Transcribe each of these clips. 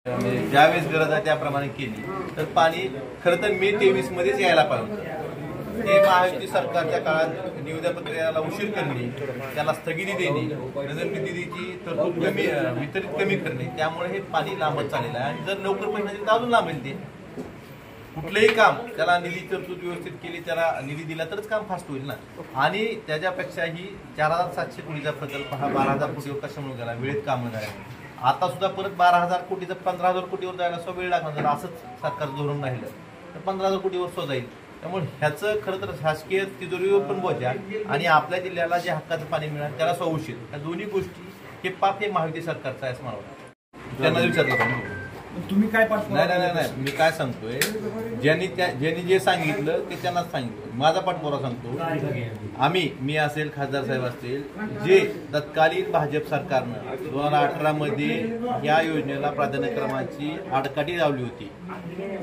ज्यावेळेस गरज आहे त्याप्रमाणे केली तर पाणी खरं तर मे 23 मध्येच यायला पाहिजे. ते महायुती सरकारच्या काळात निविदा प्रक्रियेला उशीर करणे, त्याला स्थगिती देणे, नजर निधीची तरतूद वितरित कमी करणे, त्यामुळे हे पाणी लांबत चाललेलं आहे. आणि जर लवकर पैसे दिले तर अजून लांबेल. ते कुठलंही काम त्याला निधी तरतूद व्यवस्थित केली, त्याला निधी दिला तरच काम फास्ट होईल ना. आणि त्याच्यापेक्षाही 4700 कोटीचा प्रकल्प हा 12,000 कोटीवर कशामुळे गेला, वेळेत काम झाला. आता सुद्धा परत 12,000 कोटीचं 15,000 कोटीवर जायला वेळ लागणार. जर असंच सरकार धोरण राहिलं तर 15,000 कोटीवर सुद्धा जाईल. त्यामुळे ह्याचं खरं तर शासकीय तिजोरीवर पण बोजा आणि आपल्या जिल्ह्याला जे हक्काचं पाणी मिळालं त्याला सौशीर, या दोन्ही गोष्टी हे पाप हे महायुती सरकारचं आहे असं मला वाटतं. त्यांना विचारलं तुम्ही काय नाही, मी काय सांगतोय, ज्यांनी जे सांगितलं ते त्यांनाच सांगितलं. माझा पाठपुरावा सांगतो. मी असेल, खासदार साहेब असतील, जे तत्कालीन भाजप सरकारनं 2018 मध्ये या योजनेला प्राधान्यक्रमाची आडकाठी लावली होती.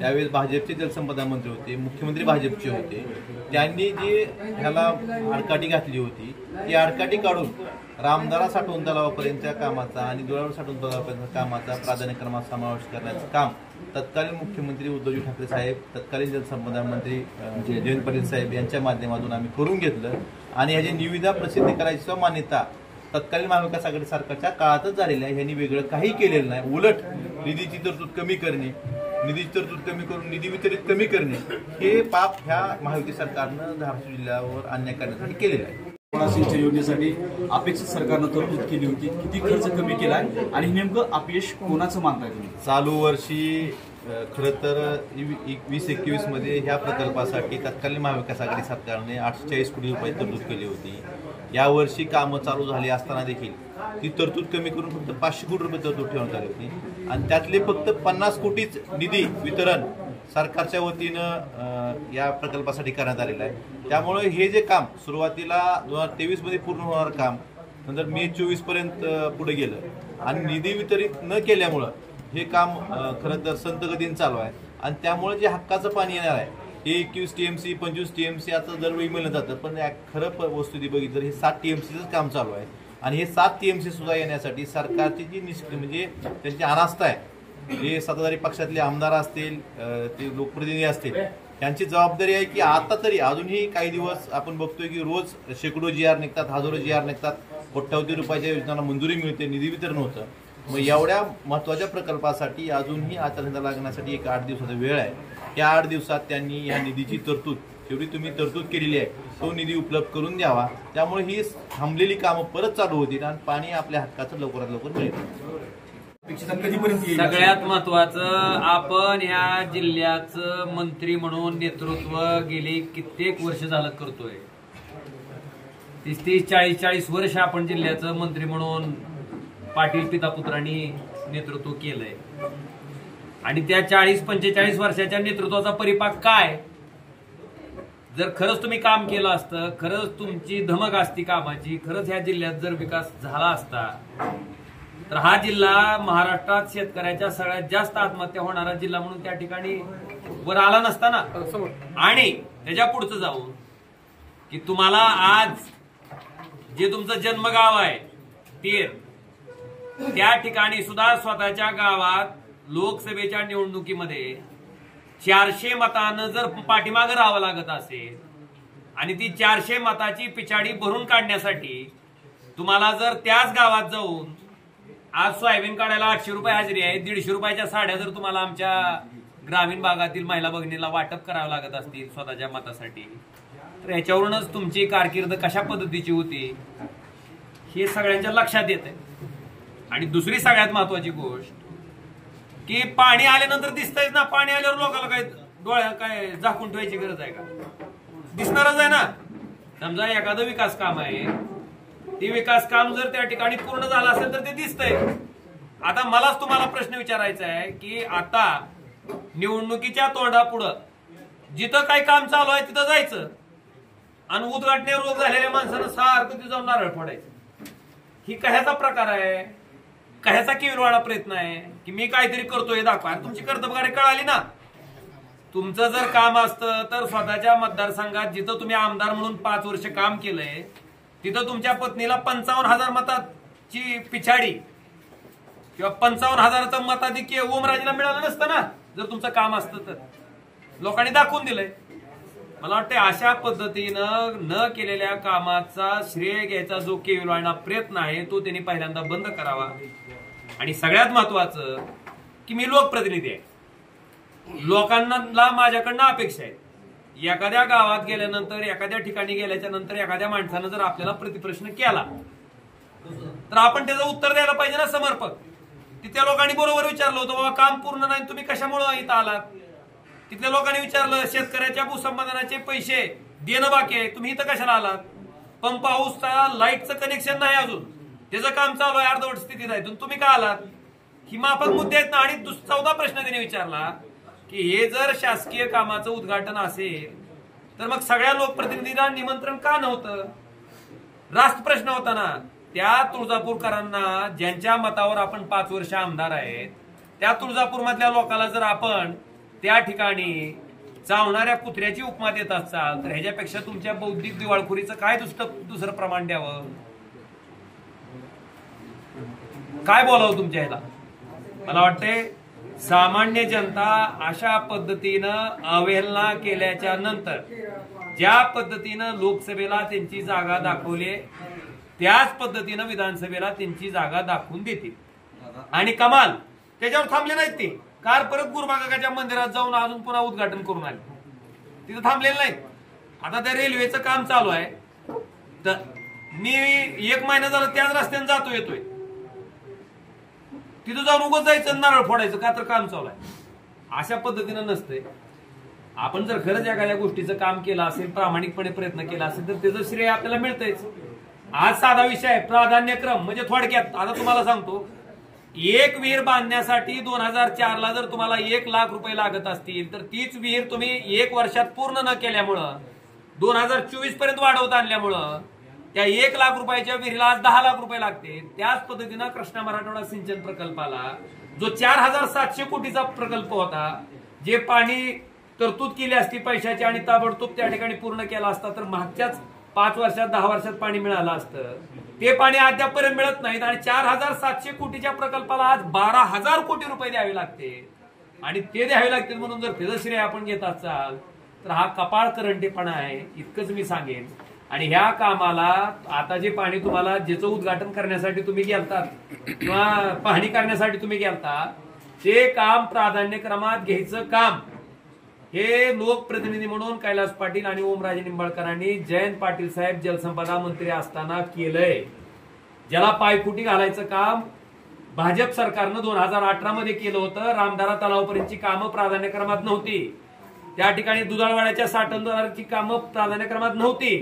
त्यावेळेस भाजपचे जलसंपदा मंत्री होते, मुख्यमंत्री भाजपचे होते. त्यांनी जी ह्याला आडकाठी घातली होती ती आडकाठी काढून रामदारा साठवण तलावापर्यंतच्या कामाचा आणि दुरावर साठवण तलावापर्यंतच्या कामाचा प्राधान्यक्रमात समावेश करण्याचं काम तत्कालीन मुख्यमंत्री उद्धवजी ठाकरे साहेब, तत्कालीन जलसंपदा मंत्री जयंत पाटील साहेब यांच्या माध्यमातून आम्ही करून घेतलं. आणि ह्याची निविदा प्रसिद्ध करायची मान्यता तत्कालीन महाविकास आघाडी सरकारच्या काळातच झालेली आहे. ह्यांनी वेगळं काही केलेलं नाही. उलट निधीची तरतूद कमी करणे, निधीची तरतूद कमी करून निधी वितरित कमी करणे हे पाप ह्या महायुती सरकारनं धाराशिव जिल्ह्यावर अन्याय करण्यासाठी केलेलं आहे. सिंचन योजनेसाठी अपेक्षित सरकारनं तरतूद केली होती, किती खर्च कमी केलाय आणि नेमकं अपयश कोणाचं मानताय तुम्ही? चालू वर्षी खरं तर 2021 मध्ये ह्या प्रकल्पासाठी तत्कालीन महाविकास आघाडी सरकारने 840 कोटी रुपये तरतूद केली होती. यावर्षी कामं चालू झाली असताना देखील ती तरतूद कमी करून फक्त 500 कोटी रुपये तरतूद ठेवण्यात आली होती. आणि त्यातले फक्त 50 कोटीच निधी वितरण सरकारच्या वतीनं या प्रकल्पासाठी करण्यात आलेलं आहे. त्यामुळे हे जे काम सुरुवातीला 2023 मध्ये पूर्ण होणारं काम नंतर मे 24 पर्यंत पुढे गेलं आणि निधी वितरित न केल्यामुळं हे काम खरं तर संत गतीने चालू आहे. आणि त्यामुळे जे हक्काचं पाणी येणार आहे हे 21 TMC 25 TMC आता दरवेळी मिळलं जातं. पण खरं वस्तुस्थिती बघितलं हे 7 TMCचंच काम चालू आहे. आणि हे 7 TMC सुद्धा येण्यासाठी सरकारची जी म्हणजे त्यांची अनास्था आहे, जे सत्ताधारी पक्षातले आमदार असतील, ते लोकप्रतिनिधी असतील, त्यांची जबाबदारी आहे की आता तरी अजूनही काही दिवस आपण बघतोय की रोज शेकडो GR निघतात, हजारो GR निघतात, कोट्यवधी रुपयाच्या योजनांना मंजुरी मिळते, निधी वितरण होतं. मग एवढ्या महत्वाच्या प्रकल्पासाठी अजूनही आचारसंहिता लागण्यासाठी एक 8 दिवसाचा वेळ आहे. त्या 8 दिवसात त्यांनी या निधीची तरतूद, जेवढी तुम्ही तरतूद केलेली आहे तो निधी उपलब्ध करून द्यावा. त्यामुळे ही थांबलेली कामं परत चालू होतील आणि पाणी आपल्या हक्काचं लवकरात लवकर मिळेल. सगळ्यात महत्वाचं, आपण या जिल्ह्याचं मंत्री म्हणून नेतृत्व गेली कित्येक वर्ष झालं करतोय. 30-30, 40-40 वर्ष आपण जिल्ह्याचं मंत्री म्हणून पाटील पितापुत्रांनी नेतृत्व केलंय. आणि त्या 40-45 वर्षाच्या नेतृत्वाचा परिपाक काय? जर खरंच तुम्ही काम केलं असतं, खरंच तुमची धमक असती कामाची, खरंच ह्या जिल्ह्यात जर विकास झाला असता तर हा जिल्हा महाराष्ट्रात शेतकऱ्याच्या सगळ्यात जास्त आत्महत्या होणारा जिल्हा म्हणून त्या ठिकाणी वर आला नसता ना. आणि त्याच्या पुढचं जाऊन की तुम्हाला आज जे तुमचं जन्मगाव आहे तेर, त्या ठिकाणी सुद्धा स्वतःच्या गावात लोकसभेच्या निवडणुकीमध्ये 400 मतानं जर पाठीमागं राहावं लागत असेल आणि ती 400 मताची पिछाडी भरून काढण्यासाठी तुम्हाला जर त्याच गावात जाऊन आज सोयाबीन काढायला 800 रुपये हजेरी आहे, 150 रुपयाच्या साड्या जर तुम्हाला आमच्या ग्रामीण भागातील महिला भगिनीला वाटप करावं लागत असतील स्वतःच्या मतासाठी, तर याच्यावरूनच तुमची कारकीर्द कशा पद्धतीची होती हे सगळ्यांच्या लक्षात येते. आणि दुसरी सगळ्यात महत्वाची गोष्ट की पाणी आल्यानंतर दिसतंयच ना. पाणी आल्यावर लोकांना काय डोळ्या काय झाकून ठेवायची गरज आहे का? दिसणारच आहे ना. समजा एखादं विकास काम आहे, ते विकास काम जर त्या ठिकाणी पूर्ण झालं असेल तर ते दिसतंय. आता मलाच तुम्हाला प्रश्न विचारायचा आहे की आता निवडणुकीच्या तोंडापुढं जिथं काही काम चालू आहे तिथं जायचं आणि उद्घाटने रोग झालेल्या माणसानं सारखं तिथं जाऊन नारळ फोडायचं. ही कशाचा प्रकार आहे? कशाचा केविलवाणा प्रयत्न आहे की मी काहीतरी करतोय दाखवा? तुमची कर्तबगारी कळाली ना. तुमचं जर काम असतं तर स्वतःच्या मतदारसंघात जिथं तुम्ही आमदार म्हणून 5 वर्ष काम केलंय तिथं तुमच्या पत्नीला 55,000 मताची पिछाडी किंवा 55,000चं मताधिक्य ओमराजेला मिळालं नसतं ना, जर तुमचं काम असतं तर. लोकांनी दाखवून दिलंय. मला वाटतं अशा पद्धतीनं न केलेल्या कामाचा श्रेय घ्यायचा जो केविलवाणा प्रयत्न आहे तो त्यांनी पहिल्यांदा बंद करावा. आणि सगळ्यात महत्वाचं की मी लोकप्रतिनिधी आहे, लोकांना माझ्याकडनं अपेक्षा आहे. एखाद्या गावात गेल्यानंतर, एखाद्या ठिकाणी गेल्याच्या नंतर एखाद्या माणसानं जर आपल्याला प्रतिप्रश्न केला तर आपण त्याचं उत्तर द्यायला पाहिजे ना समर्पक. तिथल्या लोकांनी बरोबर विचारलं होतं, बाबा काम पूर्ण नाही, तुम्ही कशामुळे इथं आलात. तिथल्या लोकांनी विचारलं, शेतकऱ्याच्या भूसंपादनाचे पैसे देणं बाकी आहे, तुम्ही इथं कशाला आलात. पंप हाऊसचा लाईटचं कनेक्शन नाही अजून, त्याचं काम चालू आहे, अर्धवट स्थितीत आहे, तुम्ही का आलात. ही माफक मुद्दे आहेत ना. आणि 14 प्रश्न त्यांनी विचारला की हे जर शासकीय कामाचं उद्घाटन असेल तर मग सगळ्या लोकप्रतिनिधींना निमंत्रण का नव्हतं. रास्त प्रश्न होता ना. त्या तुळजापूरकरांना ज्यांच्या मतावर आपण 5 वर्ष आमदार आहेत, त्या तुळजापूर मधल्या लोकांना जर आपण त्या ठिकाणी चावणाऱ्या कुत्र्याची उपमा देत असाल तर ह्याच्यापेक्षा तुमच्या बौद्धिक दिवाळखोरीचं काय दुसरं प्रमाण द्यावं. काय बोलावं तुमच्या ह्याला. मला वाटते सामान्य जनता अशा पद्धतीनं अवहेलना केल्याच्या नंतर ज्या पद्धतीनं लोकसभेला त्यांची जागा दाखवली त्याच पद्धतीनं विधानसभेला त्यांची जागा दाखवून देतील. आणि कमाल त्याच्यावर थांबले नाहीत ते. कार परत गुरुबागाच्या मंदिरात जाऊन अजून पुन्हा उद्घाटन करून आले. तिथं थांबलेले नाहीत. आता त्या रेल्वेचं काम चालू आहे तर मी 1 महिना झाला त्याच रस्त्याने जातो येतोय. तिथं जाऊन उगाच जायचं, नारळ फोडायचं का तर काम चालू आहे. अशा पद्धतीनं नसतंय. आपण जर खरंच एखाद्या गोष्टीचं काम केलं असेल, प्रामाणिकपणे प्रयत्न केला असेल तर त्याचं श्रेय आपल्याला मिळतंयच. आज साधा विषय आहे प्राधान्यक्रम. म्हणजे थोडक्यात आता तुम्हाला सांगतो, एक विहीर बांधण्यासाठी 2004ला जर तुम्हाला 1 लाख रुपये लागत असतील तर तीच विहीर तुम्ही 1 वर्षात पूर्ण न केल्यामुळं 2024 पर्यंत वाढवत आणल्यामुळं त्या 1 लाख रुपयाच्या विहिरीला आज 10 लाख रुपये लागते. त्याच पद्धतीनं कृष्णा मराठवाडा सिंचन प्रकल्पाला जो 4700 कोटीचा प्रकल्प होता, जे पाणी तरतूद केली असती पैशाची आणि ताबडतोब त्या ठिकाणी पूर्ण केला असता तर मागच्याच 5 वर्षात 10 वर्षात पाणी मिळालं असतं. ते पाणी अद्यापपर्यंत मिळत नाहीत. आणि 4700 कोटीच्या प्रकल्पाला आज 12,000 कोटी रुपये द्यावे लागते. आणि ते द्यावे लागतील म्हणून जर त्याचं श्रेय आपण घेत असाल तर हा कपाळ करंटेपणा आहे, इतकंच मी सांगेन. आणि ह्या कामाला आता जे पाणी तुम्हाला ज्याचं उद्घाटन करण्यासाठी तुम्ही गेलतात किंवा पाहणी करण्यासाठी तुम्ही गेलता ते काम प्राधान्यक्रमात घ्यायचं काम हे लोकप्रतिनिधी म्हणून कैलास पाटील आणि ओमराजे निंबाळकरांनी जयंत पाटील साहेब जलसंपदा मंत्री असताना केलंय. ज्याला पायकुटी घालायचं काम भाजप सरकारनं 2018 मध्ये केलं होतं. रामधारा तलावपर्यंतची कामं प्राधान्यक्रमात नव्हती. त्या ठिकाणी दुधाळवाड्याच्या साठवणुकीची कामं प्राधान्यक्रमात नव्हती.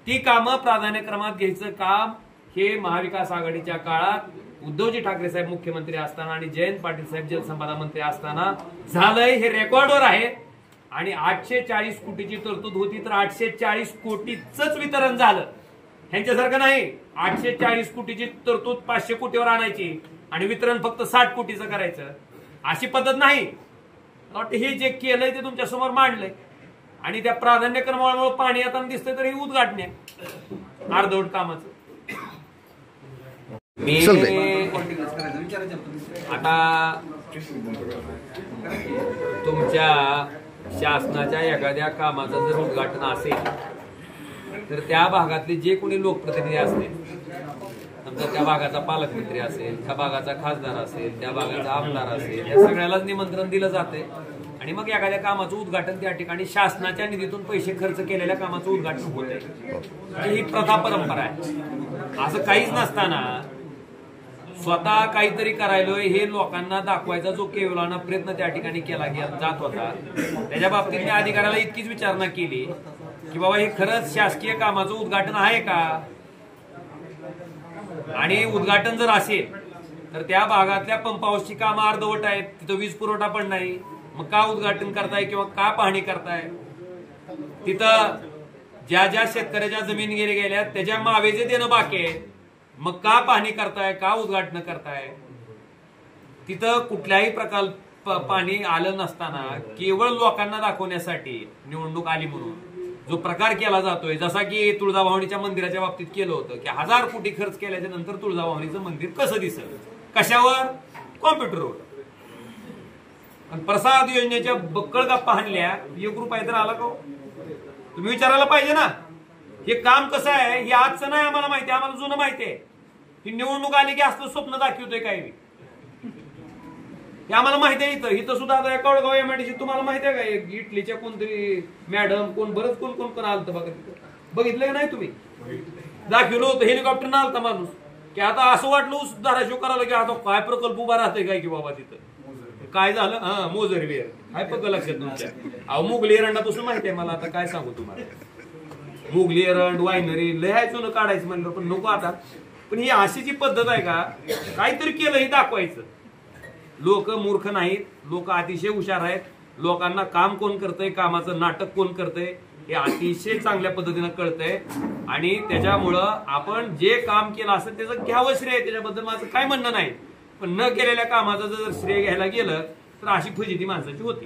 ती कामं प्राधान्यक्रमात घ्यायचं काम हे महाविकास आघाडीच्या काळात उद्धवजी ठाकरे साहेब मुख्यमंत्री असताना आणि जयंत पाटील साहेब जलसंपदा मंत्री असताना झालंय. हे रेकॉर्डवर आहे. आणि 840 कोटीची तरतूद होती तर 840 कोटीच वितरण झालं. ह्यांच्यासारखं नाही 840 कोटीची तरतूद 500 कोटीवर आणायची आणि वितरण फक्त 60 कोटीचं करायचं, अशी पद्धत नाही. हे जे केलंय ते तुमच्या समोर मांडलंय. आणि त्या प्राधान्यक्रमामुळे पाणी आता दिसतंय तर हे उद्घाटन आहे अर्धवट कामाचं. आता तुमच्या शासनाच्या एखाद्या कामाचं जर उद्घाटन असेल तर त्या भागातले जे कोणी लोकप्रतिनिधी असतील, समजा त्या भागाचा पालकमंत्री असेल, त्या भागाचा खासदार असेल, त्या भागाचा आमदार असेल, या सगळ्यालाच निमंत्रण दिलं जाते. आणि मग एखाद्या कामाचं उद्घाटन त्या ठिकाणी शासनाच्या निधीतून पैसे खर्च केलेल्या कामाचं उद्घाटन होते. ही प्रथा परंपरा आहे. असं काहीच नसताना स्वतः काहीतरी करायलोय हे लोकांना दाखवायचा जो केवलाना प्रयत्न त्या ठिकाणी केला जात होता, त्याच्या बाबतीत मी अधिकाऱ्याला इतकीच विचारणा केली की बाबा हे खरंच शासकीय कामाचं उद्घाटन आहे का. आणि उद्घाटन जर असेल तर त्या भागातल्या पंप हाऊसची कामं अर्धवट आहेत, तिथं वीज पुरवठा पण नाही. मग का उद्घाटन करताय किंवा का पाहणी करताय. तिथं ज्या ज्या शेतकऱ्याच्या जमीन गेल्या त्याच्या मावेजे देणं बाकी आहे. मग का पाहणी करताय, का उद्घाटन करताय. तिथं कुठल्याही प्रकल्प पाणी आलं नसताना केवळ लोकांना दाखवण्यासाठी निवडणूक आली म्हणून जो प्रकार केला जातोय, जसा की तुळजाभवानीच्या मंदिराच्या बाबतीत केलं होतं की 1000 कोटी खर्च केल्याच्या नंतर तुळजाभवानीचं मंदिर कसं दिसेल, कशावर, कॉम्प्युटरवर. आणि प्रसाद योजनेच्या बक्कळ गप्पा हाणल्या, 1 रुपया तर आला का हो? तुम्ही विचारायला पाहिजे ना. हे काम कसं आहे हे आजचं नाही आम्हाला माहिती, आम्हाला जुनं माहिती आहे. ही निवडणूक आली की असलं स्वप्न दाखवतोय काही. हे आम्हाला माहिती आहे. इथं सुद्धा आता कवडगाव एमआयडीसी तुम्हाला माहिती आहे का, एक इटलीच्या कोणतरी मॅडम कोण कोण आलतं बघा तिथं, बघितलं का नाही तुम्ही? दाखवलं होतं हेलिकॉप्टरनं आलता माणूस, की आता असं वाटलं धाराशिव करायला की आता काय प्रकल्प उभा राहतोय काय की बाबा तिथं. काय झालं? हा, मोजरवेर काय पक्क लक्षात तुमच्या. अहो मुघली एरंडापासून माहिती आहे मला, आता काय सांगू तुम्हाला. मुघली एरंड वायनरी लिहायचो काढायचं म्हणलं, पण नको आता. पण ही अशी जी पद्धत आहे का, काहीतरी केलं हे दाखवायचं. लोक मूर्ख नाहीत, लोक अतिशय हुशार आहेत. लोकांना काम कोण करतंय, कामाचं नाटक कोण करतंय हे अतिशय चांगल्या पद्धतीनं कळतंय. आणि त्याच्यामुळं आपण जे काम केलं असेल त्याचं घ्यावं श्रेय, त्याच्याबद्दल माझं काय म्हणणं नाही. पण न केलेल्या कामाचं जर श्रेय घ्यायला गेलं तर अशी फजिती माणसाची होती.